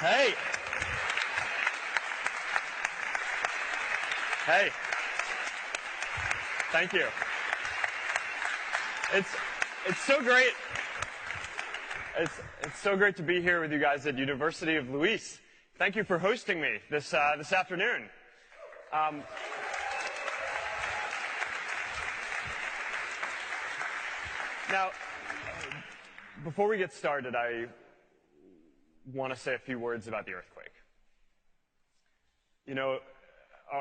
Hey. Hey. Thank you. It's so great. It's so great to be here with you guys at University of Luis. Thank you for hosting me this afternoon. Now, before we get started, I want to say a few words about the earthquake. You know,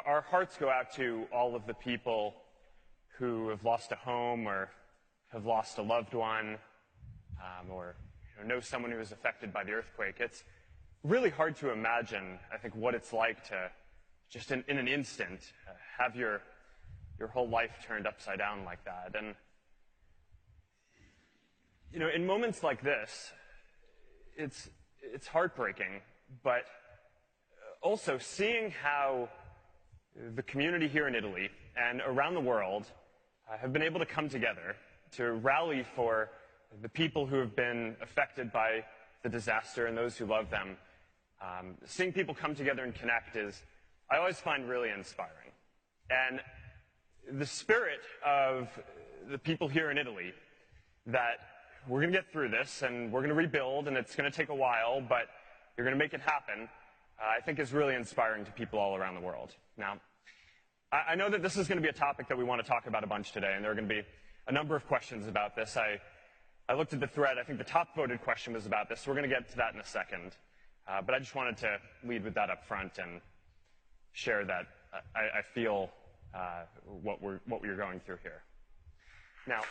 our hearts go out to all of the people who have lost a home or have lost a loved one, or know someone who was affected by the earthquake. It's really hard to imagine, I think, what it's like to just in an instant have your whole life turned upside down like that. And you know, in moments like this, it's heartbreaking, but also seeing how the community here in Italy and around the world have been able to come together to rally for the people who have been affected by the disaster and those who love them. Seeing people come together and connect I always find really inspiring. And the spirit of the people here in Italy, that we're going to get through this and we're going to rebuild and it's going to take a while, but you're going to make it happen, I think is really inspiring to people all around the world. Now, I know that this is going to be a topic that we want to talk about a bunch today, and there are going to be a number of questions about this. I looked at the thread. I think the top voted question was about this, so we're going to get to that in a second. But I just wanted to lead with that up front and share that I feel what we're going through here. Now,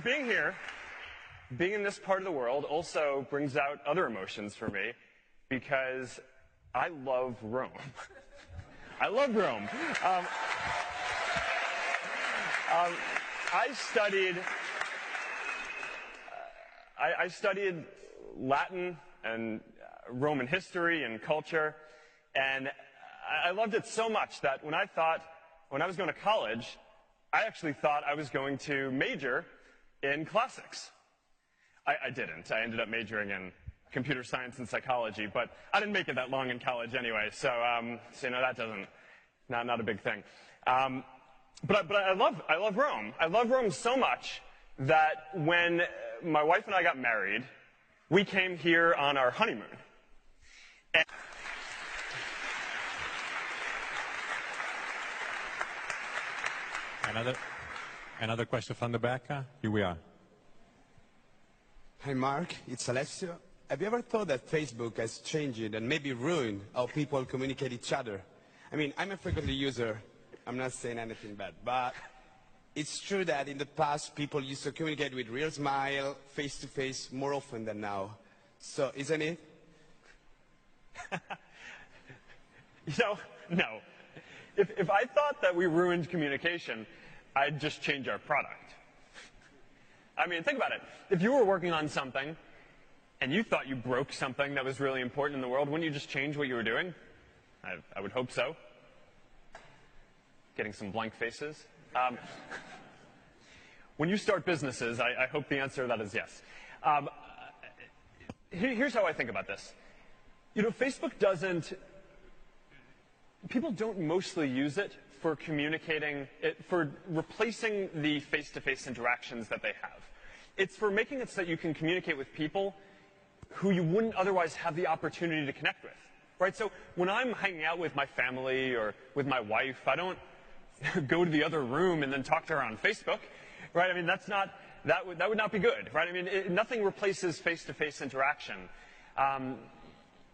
being here, being in this part of the world also brings out other emotions for me because I love Rome. I love Rome. I studied Latin and Roman history and culture, and I loved it so much that when I was going to college, I actually thought I was going to major in classics. I didn't. I ended up majoring in computer science and psychology, but I didn't make it that long in college anyway, so you know, that not a big thing. But I love Rome. I love Rome so much that when my wife and I got married, we came here on our honeymoon. And Another question from the back. Here we are. Hi, Mark. It's Alessio. Have you ever thought that Facebook has changed and maybe ruined how people communicate each other? I mean, I'm a frequent user. I'm not saying anything bad, but it's true that in the past, people used to communicate with real smile, face-to-face, more often than now. So, isn't it? No. If I thought that we ruined communication, I'd just change our product. I mean, think about it. If you were working on something and you thought you broke something that was really important in the world, wouldn't you just change what you were doing? I would hope so. Getting some blank faces. When you start businesses, I hope the answer to that is yes. Here's how I think about this. You know, Facebook people don't mostly use it for communicating, for replacing the face-to-face interactions that they have. It's for making it so that you can communicate with people who you wouldn't otherwise have the opportunity to connect with, right? So when I'm hanging out with my family or with my wife, I don't go to the other room and then talk to her on Facebook, right? I mean, that would not be good, right? I mean, nothing replaces face-to-face interaction.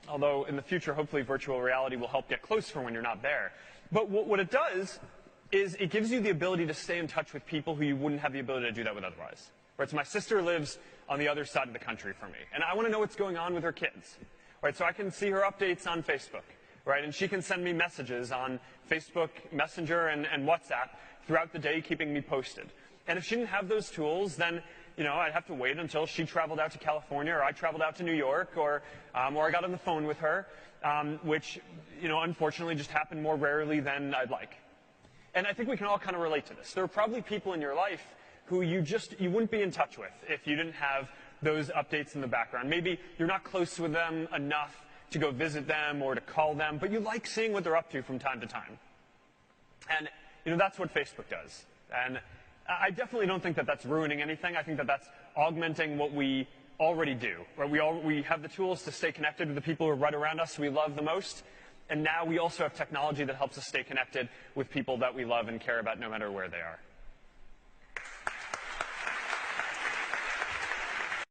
Although in the future, hopefully virtual reality will help get closer when you're not there. But what it does is it gives you the ability to stay in touch with people who you wouldn't have the ability to do that with otherwise. Right? So my sister lives on the other side of the country from me, and I want to know what's going on with her kids. Right? So I can see her updates on Facebook, right? And she can send me messages on Facebook Messenger and WhatsApp throughout the day, keeping me posted. And if she didn't have those tools, then I'd have to wait until she traveled out to California or I traveled out to New York or I got on the phone with her, which, unfortunately just happened more rarely than I'd like. And I think we can all kind of relate to this. There are probably people in your life who you wouldn't be in touch with if you didn't have those updates in the background. Maybe you're not close with them enough to go visit them or to call them, but you like seeing what they're up to from time to time. And, that's what Facebook does. And I definitely don't think that that's ruining anything. I think that that's augmenting what we already do. Right? We have the tools to stay connected with the people who are right around us we love the most. And now we also have technology that helps us stay connected with people that we love and care about no matter where they are.